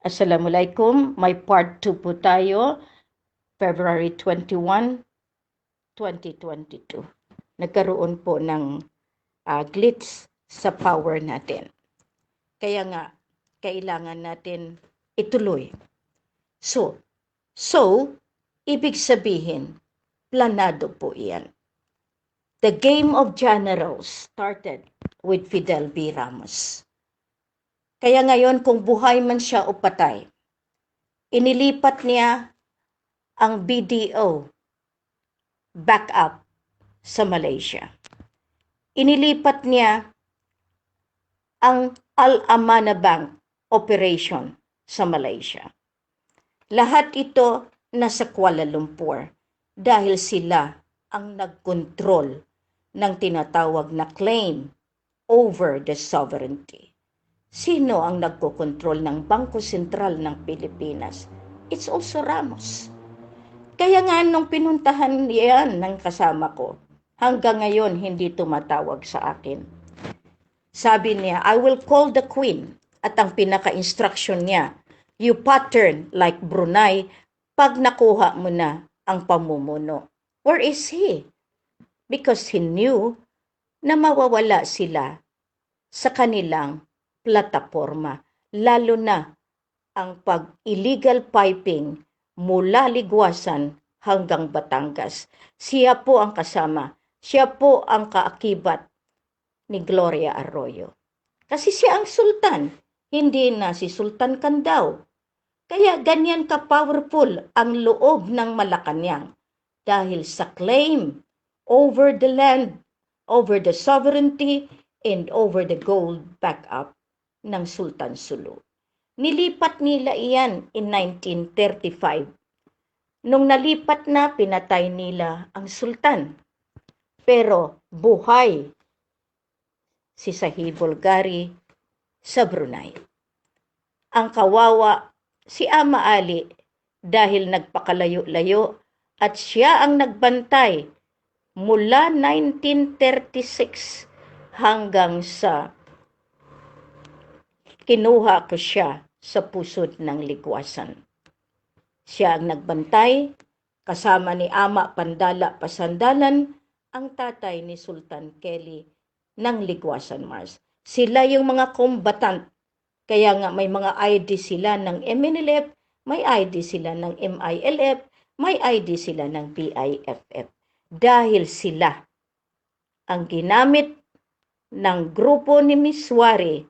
Assalamualaikum, may part 2 po tayo, February 21, 2022. Nagkaroon po ng glitch sa power natin. Kaya nga, kailangan natin ituloy. So, ibig sabihin, planado po iyan. The game of generals started with Fidel V. Ramos. Kaya ngayon, kung buhay man siya o patay, inilipat niya ang BDO back up sa Malaysia. Inilipat niya ang Al-Amana Bank operation sa Malaysia. Lahat ito nasa Kuala Lumpur dahil sila ang nagkontrol ng tinatawag na claim over the sovereignty. Sino ang nagkokontrol ng Bangko Sentral ng Pilipinas? It's also Ramos. Kaya nga nung pinuntahan niyan ng kasama ko, hanggang ngayon hindi tumatawag sa akin. Sabi niya, I will call the Queen. At ang pinaka-instruction niya, you pattern like Brunei pag nakuha mo na ang pamumuno. Where is he? Because he knew na mawawala sila sa kanilang plataforma, lalo na ang pag-illegal piping mula Ligwasan hanggang Batangas. Siya po ang kasama, siya po ang kaakibat ni Gloria Arroyo. Kasi siya ang sultan, hindi na si Sultan Candao. Kaya ganyan ka-powerful ang loob ng Malacanang dahil sa claim over the land, over the sovereignty, and over the gold backup ng Sultan Sulu. Nilipat nila iyan in 1935. Nung nalipat na, pinatay nila ang sultan. Pero buhay si Sahib Bulgari sa Brunei. Ang kawawa si Ama Ali dahil nagpakalayo-layo at siya ang nagbantay mula 1936 hanggang sa kinuha ko siya sa pusod ng Ligwasan. Siya ang nagbantay, kasama ni Ama Pandala Pasandalan, ang tatay ni Sultan Kelly ng Ligwasan Mars. Sila yung mga combatant, kaya nga may mga ID sila ng MNLF, may ID sila ng MILF, may ID sila ng BIFF. Dahil sila ang ginamit ng grupo ni Miswari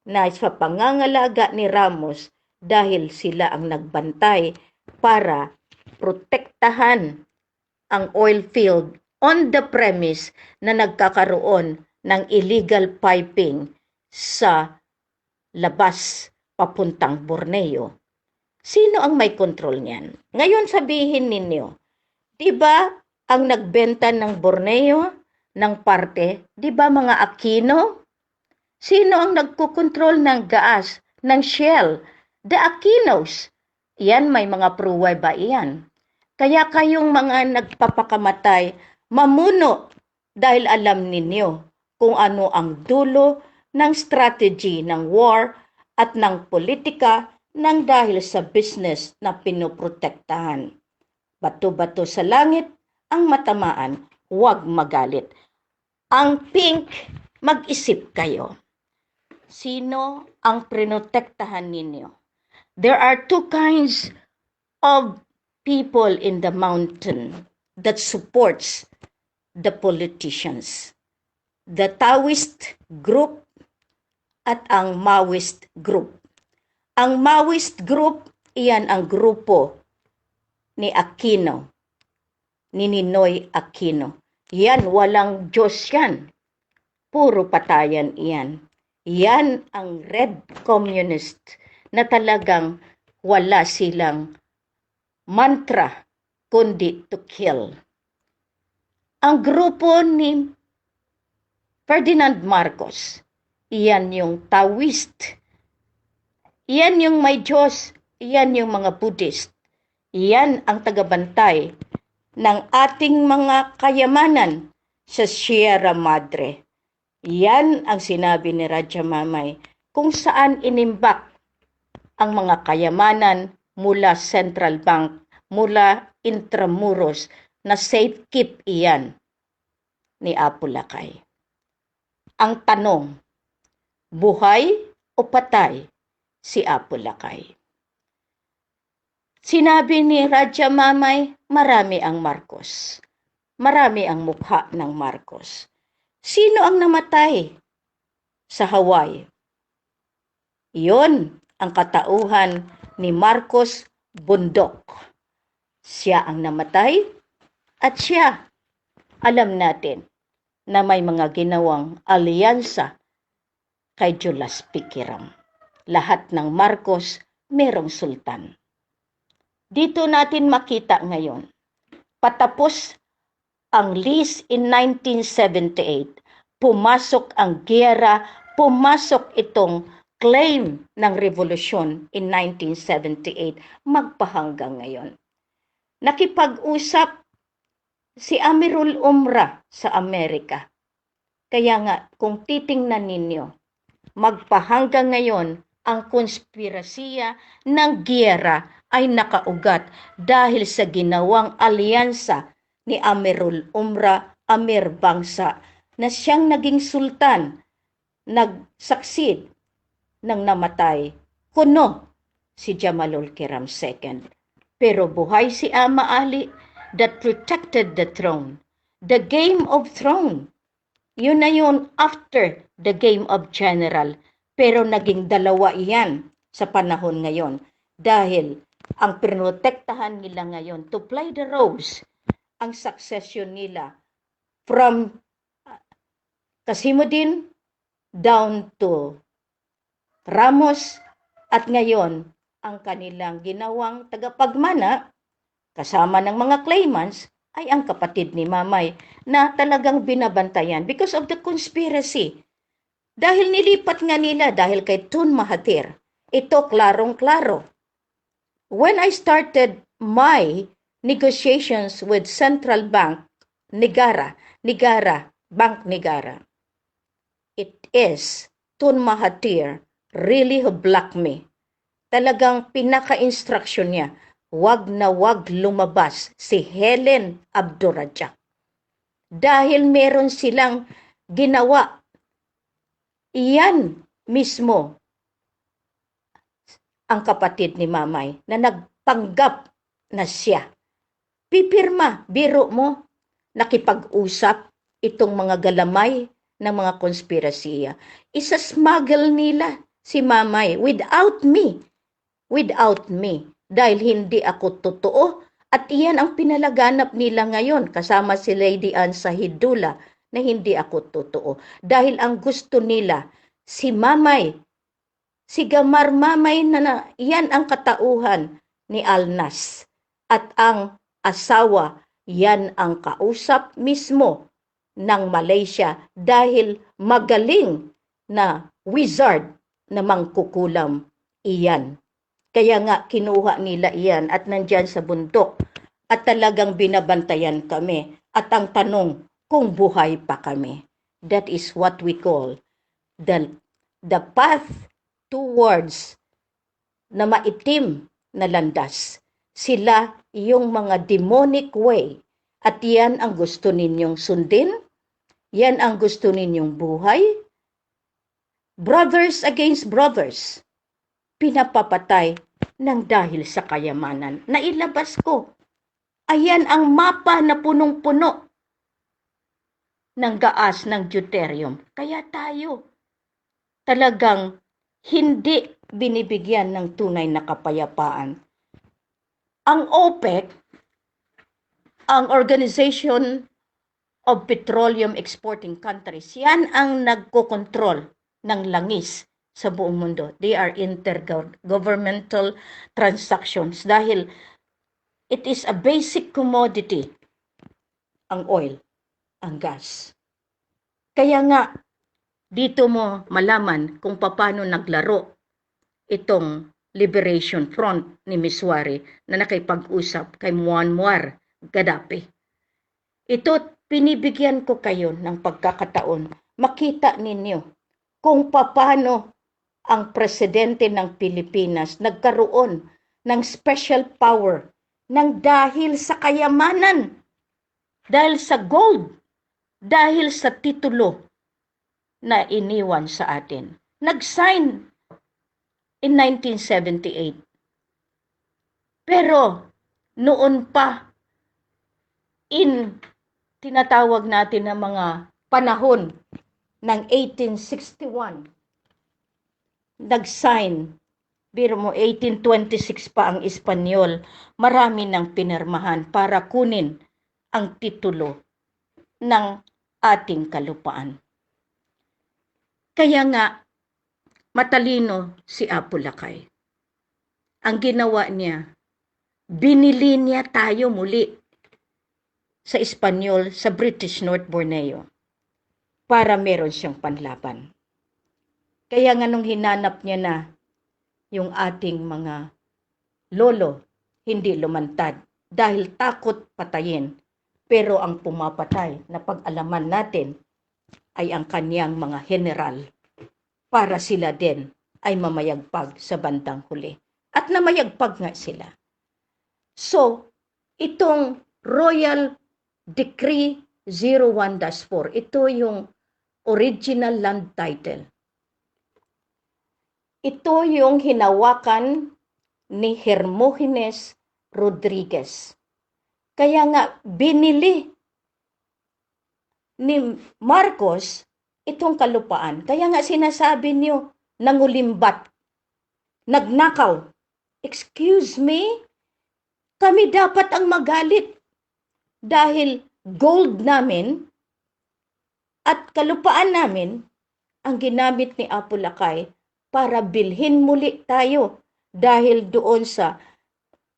na sa pangangalaga ni Ramos dahil sila ang nagbantay para protektahan ang oil field on the premise na nagkakaroon ng illegal piping sa labas papuntang Borneo. Sino ang may kontrol niyan? Ngayon sabihin ninyo, di ba ang nagbenta ng Borneo ng parte, di ba mga Aquino? Sino ang nagkukontrol ng gas, ng Shell? The Aquinos. Yan, may mga pruweba iyan. Kaya kayong mga nagpapakamatay, mamuno dahil alam ninyo kung ano ang dulo ng strategy ng war at ng politika ng dahil sa business na pinoprotektahan. Bato-bato sa langit ang matamaan, huwag magalit. Ang pink, mag-isip kayo. Sino ang prinotektahan ninyo? There are two kinds of people in the mountain that supports the politicians. The Taoist group at ang Maoist group. Ang Maoist group, iyan ang grupo ni Aquino, ni Ninoy Aquino. Yan, walang Diyos yan. Puro patayan iyan. Yan ang Red Communist na talagang wala silang mantra kundi to kill. Ang grupo ni Ferdinand Marcos, iyan yung Taoist. Iyan yung may Diyos, iyan yung mga Buddhist. Iyan ang tagabantay ng ating mga kayamanan sa Sierra Madre. Yan ang sinabi ni Raja Mamay kung saan inimbak ang mga kayamanan mula Central Bank, mula Intramuros, na safekeep iyan ni Apo Lakay. Ang tanong, buhay o patay si Apo Lakay? Sinabi ni Radya Mamay, marami ang Marcos. Marami ang mukha ng Marcos. Sino ang namatay sa Hawaii? Iyon ang katauhan ni Marcos Bundok. Siya ang namatay at siya, alam natin, na may mga ginawang alyansa kay Julas Pikiram. Lahat ng Marcos merong sultan. Dito natin makita ngayon, patapos ang lease in 1978, pumasok ang giyera, pumasok itong claim ng revolusyon in 1978, magpahanggang ngayon. Nakipag-usap si Amirul Umra sa Amerika. Kaya nga, kung titingnan ninyo, magpahanggang ngayon, ang konspirasiya ng giyera ay nakaugat dahil sa ginawang alyansa ni Amirul Umra, Amir Bangsa, na siyang naging sultan, nag-succeed nang namatay kuno si Jamalul Kiram II. Pero buhay si Ama Ali that protected the throne. The Game of Throne. Yun na yun after the Game of General. Pero naging dalawa iyan sa panahon ngayon. Dahil ang pinotektahan nila ngayon to play the roles, ang succession nila from Kasimuddin down to Ramos, at ngayon ang kanilang ginawang tagapagmana kasama ng mga claimants ay ang kapatid ni Mamay na talagang binabantayan because of the conspiracy. Dahil nilipat nga nila dahil kay Tun Mahathir. Ito klarong-klaro. When I started my negotiations with Central Bank Negara, Bank Negara, it is Tun Mahathir really who blocked me. Talagang pinaka-instruction niya, wag na wag lumabas si Helen Abdurrajak. Dahil meron silang ginawa. Iyan mismo ang kapatid ni Mamay na nagpanggap na siya. Pipirma, biro mo, nakipag-usap itong mga galamay ng mga konspirasiya. Isa-smuggle nila si Mamay without me, dahil hindi ako totoo, at iyan ang pinalaganap nila ngayon kasama si Lady Anne Sahidula na hindi ako totoo. Dahil ang gusto nila, si Mamay, si Gamar Mamay na iyan ang katauhan ni Alnas. At ang asawa, yan ang kausap mismo ng Malaysia dahil magaling na wizard na mangkukulam iyan. Kaya nga kinuha nila iyan at nandyan sa bundok at talagang binabantayan kami. At ang tanong, kung buhay pa kami. That is what we call the path towards na maitim na landas. Sila yung mga demonic way. At yan ang gusto ninyong sundin. Yan ang gusto ninyong buhay. Brothers against brothers. Pinapapatay ng dahil sa kayamanan. Nailabas ko. Ayan ang mapa na punong-puno ng gaas ng deuterium. Kaya tayo talagang hindi binibigyan ng tunay na kapayapaan. Ang OPEC, ang Organization of Petroleum Exporting Countries, yan ang nagkokontrol ng langis sa buong mundo. They are intergovernmental transactions dahil it is a basic commodity, ang oil, ang gas. Kaya nga, dito mo malaman kung paano naglaro itong Liberation Front ni Miswari na nakipag-usap kay Muammar Gaddafi. Ito, pinibigyan ko kayo ng pagkakataon. Makita ninyo kung paano ang presidente ng Pilipinas nagkaroon ng special power ng dahil sa kayamanan, dahil sa gold, dahil sa titulo na iniwan sa atin. Nag-sign in 1978. Pero noon pa, tinatawag natin na mga panahon ng 1861, nag-sign. Biro mo, 1826 pa ang Espanyol, marami ng pinirmahan para kunin ang titulo ng ating kalupaan. Kaya nga, matalino si Apo Lakay. Ang ginawa niya, binili niya tayo muli sa Espanyol, sa British North Borneo, para meron siyang panlaban. Kaya nga nung hinanap niya na yung ating mga lolo, hindi lumantad dahil takot patayin. Pero ang pumapatay na pag-alaman natin ay ang kaniyang mga general para sila din ay mamayagpag sa bandang huli. At namayagpag nga sila. So, itong Royal Decree 01-4, ito yung original land title. Ito yung hinawakan ni Hermogenes Rodriguez. Kaya nga, binili ni Marcos itong kalupaan. Kaya nga sinasabi niyo, nangulimbat, nagnakaw. Excuse me? Kami dapat ang magalit dahil gold namin at kalupaan namin ang ginamit ni Apo Lakay para bilhin muli tayo dahil doon sa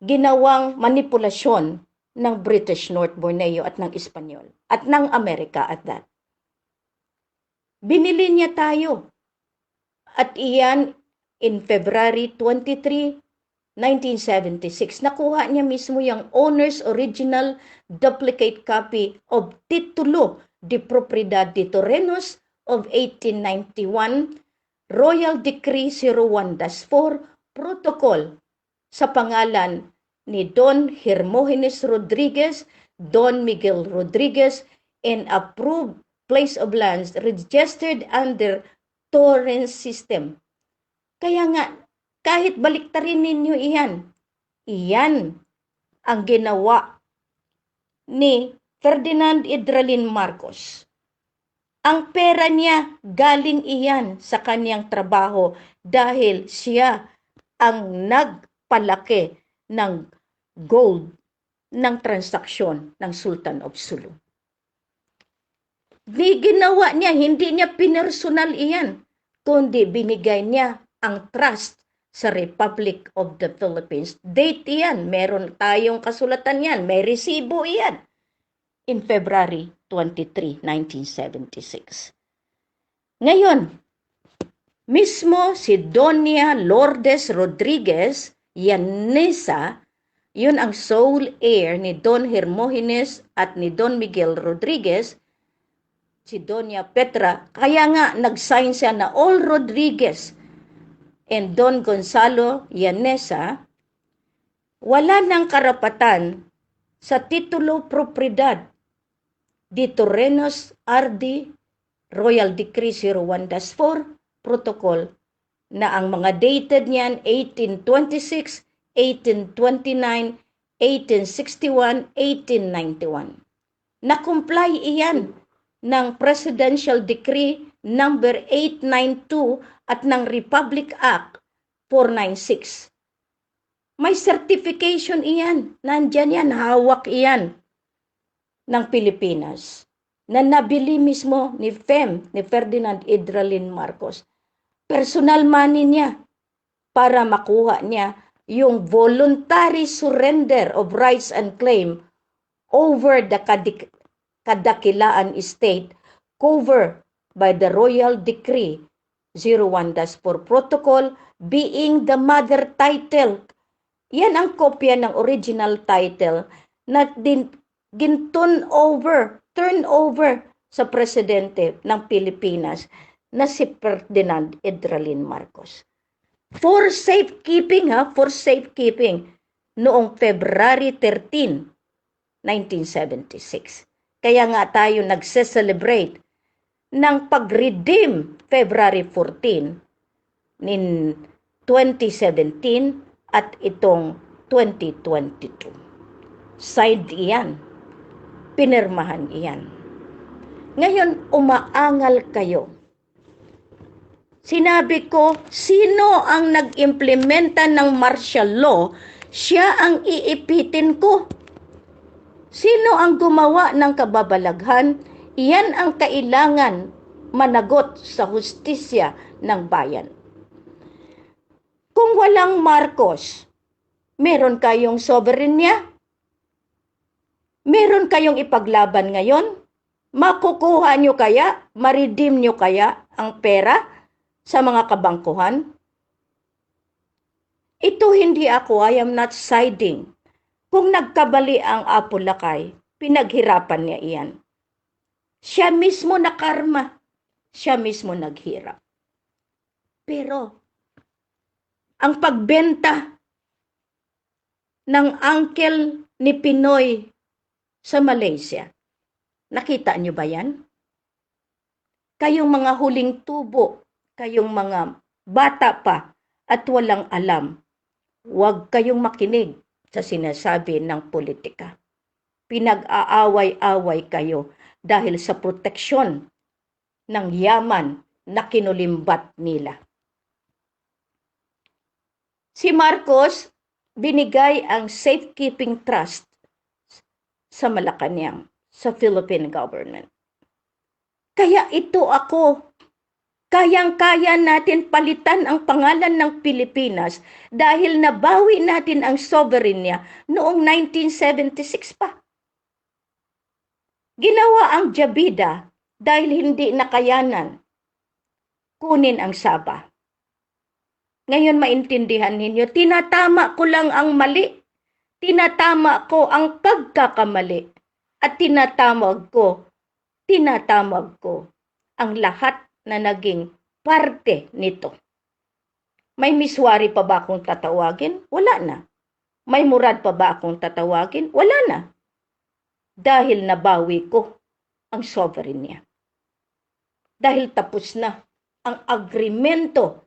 ginawang manipulasyon ng British North Borneo at ng Espanyol at ng Amerika at that. Binili niya tayo at iyan in February 23, 1976. Nakuha niya mismo yung owner's original duplicate copy of Titulo de Propiedad de Terrenos of 1891, Royal Decree 01-4, Protocol sa pangalan ni Don Hermogenes Rodriguez, Don Miguel Rodriguez, and approved place of lands registered under Torrens system. Kaya nga, kahit baliktarin ninyo iyan ang ginawa ni Ferdinand Idralin Marcos. Ang pera niya galing iyan sa kanyang trabaho dahil siya ang nagpalaki ng gold ng transaksyon ng Sultan of Sulu. Ginawa niya, hindi niya pinersonal iyan, kundi binigay niya ang trust sa Republic of the Philippines. Date iyan, meron tayong kasulatan yan, may resibo iyan. In February 23, 1976. Ngayon, mismo si Doña Lourdes Rodriguez Llaneza, yun ang sole heir ni Don Hermogenes at ni Don Miguel Rodriguez, si Doña Petra, kaya nga nag-sign siya na all Rodriguez and Don Gonzalo Llaneza, wala ng karapatan sa titulo propiedad di Terrenos RD Royal Decree 01-4 Protocol na ang mga dated niyan 1826, 1829, 1861, 1891. Na-comply iyan ng Presidential Decree number 892 at ng Republic Act 496. May certification iyan, nandyan yan, hawak iyan ng Pilipinas na nabili mismo ni Ferdinand Idralin Marcos. Personal money niya para makuha niya yung voluntary surrender of rights and claim over the Kadakilaan estate covered by the Royal Decree 01-4 Protocol being the mother title. Yan ang kopya ng original title na turn over sa presidente ng Pilipinas na si Ferdinand Edralin Marcos. For safekeeping noong February 13, 1976. Kaya nga tayo nagse-celebrate ng pag-redeem February 14 in 2017 at itong 2022. Signed iyan. Pinirmahan iyan. Ngayon, umaangal kayo. Sinabi ko, sino ang nag-implementa ng martial law, siya ang iipitin ko. Sino ang gumawa ng kababalaghan, iyan ang kailangan managot sa hustisya ng bayan. Kung walang Marcos, meron kayong soberenya? Meron kayong ipaglaban ngayon? Makukuha nyo kaya, ma-redeem nyo kaya ang pera sa mga kabangkuhan? Ito hindi ako, I am not siding. Kung nagkabali ang Apo Lakay, pinaghirapan niya iyan. Siya mismo na karma. Siya mismo naghirap. Pero, ang pagbenta ng uncle ni Pinoy sa Malaysia, nakita niyo ba yan? Kayong mga huling tubo, kayong mga bata pa at walang alam, huwag kayong makinig sa sinasabi ng politika. Pinag-aaway-away kayo dahil sa proteksyon ng yaman na kinulimbat nila. Si Marcos, binigay ang safekeeping trust sa Malacanang, sa Philippine government. Kaya ito ako, kayang-kaya natin palitan ang pangalan ng Pilipinas dahil nabawi natin ang sovereignty noong 1976 pa. Ginawa ang Jabida dahil hindi nakayanan kunin ang Sabah. Ngayon maintindihan ninyo, tinatama ko lang ang mali. Tinatama ko ang pagkakamali. At tinatawag ko ang lahat na naging parte nito. May miswari pa ba akong tatawagin? Wala na. May murad pa ba akong tatawagin? Wala na. Dahil nabawi ko ang sovereignty. Dahil tapos na ang agreemento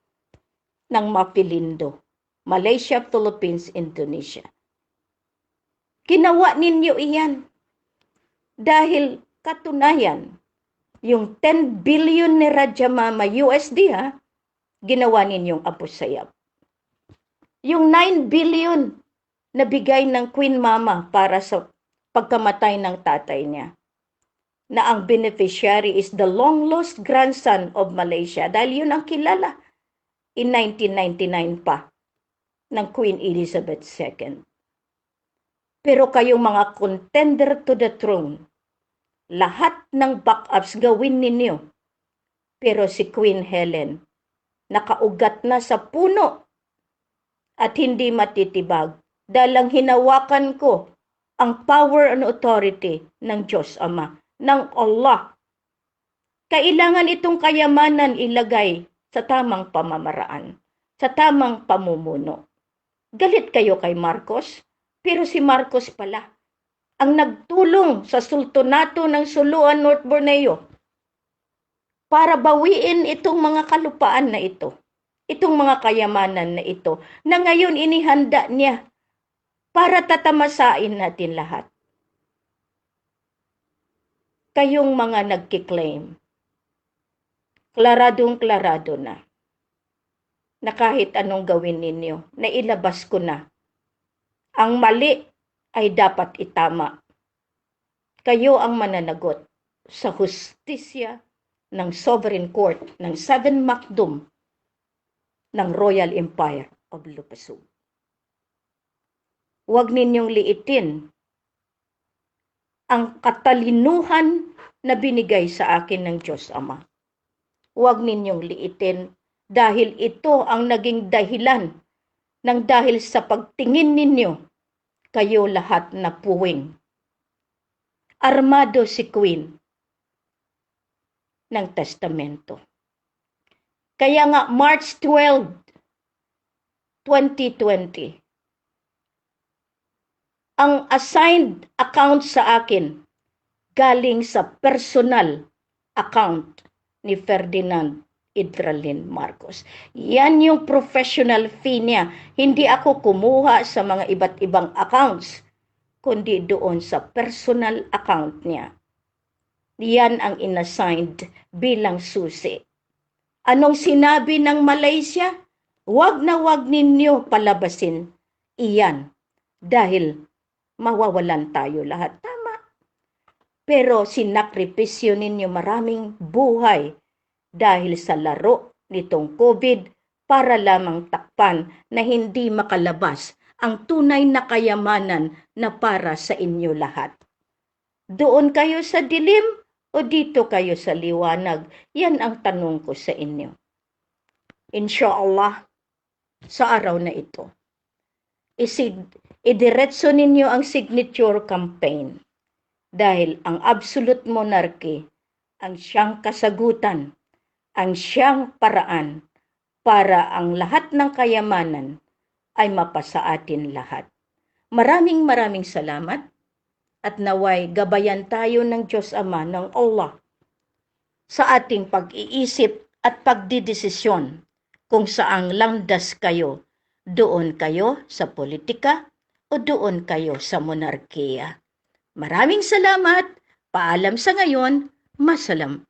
ng Mapilindo, Malaysia, Philippines, Indonesia. Ginawa ninyo iyan dahil katunayan, yung 10 billion ni Raja Mama USD ginawa ninyong Apo Sayyaf. Yung 9 billion na bigay ng Queen Mama para sa pagkamatay ng tatay niya, na ang beneficiary is the long-lost grandson of Malaysia dahil yun ang kilala in 1999 pa ng Queen Elizabeth II. Pero kayong mga contender to the throne, lahat ng backups gawin ninyo. Pero si Queen Helen, nakaugat na sa puno at hindi matitibag dahil lang hinawakan ko ang power and authority ng Diyos Ama, ng Allah. Kailangan itong kayamanan ilagay sa tamang pamamaraan, sa tamang pamumuno. Galit kayo kay Marcos, pero si Marcos pala ang nagtulong sa sultanato ng Suluan, North Borneo para bawiin itong mga kalupaan na ito, itong mga kayamanan na ito, na ngayon inihanda niya para tatamasain natin lahat. Kayong mga nagkiklaim, klaradong-klarado na kahit anong gawin ninyo, na ilabas ko na. Ang mali ay dapat itama. Kayo ang mananagot sa hustisya ng Sovereign Court ng 7 Macdum ng Royal Empire of Lupasug. Huwag ninyong liitin ang katalinuhan na binigay sa akin ng Diyos Ama. Huwag ninyong liitin dahil ito ang naging dahilan ng dahil sa pagtingin ninyo, kayo lahat na puwing. Armado si Queen ng testamento. Kaya nga March 12, 2020, ang assigned account sa akin galing sa personal account ni Ferdinand Idralin Marcos. Yan yung professional fee niya. Hindi ako kumuha sa mga iba't ibang accounts, kundi doon sa personal account niya. Yan ang inassigned bilang susi. Anong sinabi ng Malaysia? Wag na wag ninyo palabasin iyan dahil mawawalan tayo lahat. Tama. Pero sinakripisyo ninyo maraming buhay dahil sa laro nitong COVID para lamang takpan na hindi makalabas ang tunay na kayamanan na para sa inyo lahat. Doon kayo sa dilim o dito kayo sa liwanag? Yan ang tanong ko sa inyo. Inshallah, sa araw na ito, idiretso ninyo ang signature campaign dahil ang absolute monarchy ang siyang kasagutan, ang siyang paraan para ang lahat ng kayamanan ay mapasa atin lahat. Maraming salamat at naway gabayan tayo ng Diyos Ama, ng Allah, sa ating pag-iisip at pagdidesisyon kung saang landas kayo. Doon kayo sa politika o doon kayo sa monarkiya. Maraming salamat. Paalam sa ngayon. Masalam.